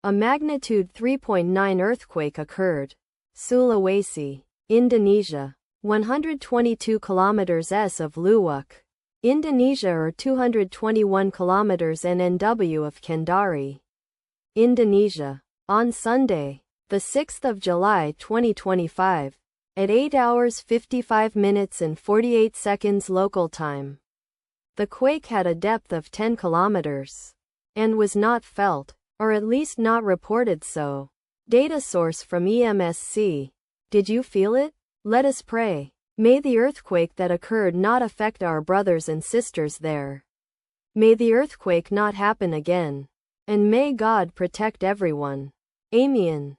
A magnitude 3.9 earthquake occurred. Sulawesi, Indonesia. 122 kilometers s of Luwuk, Indonesia or 221 kilometers NNW of Kendari, Indonesia. On Sunday, the 6th of July 2025, at 8 hours 55 minutes and 48 seconds local time. The quake had a depth of 10 kilometers and was not felt, or at least not reported so. Data source from EMSC. Did you feel it? Let us pray. May the earthquake that occurred not affect our brothers and sisters there. May the earthquake not happen again. And may God protect everyone. Amen.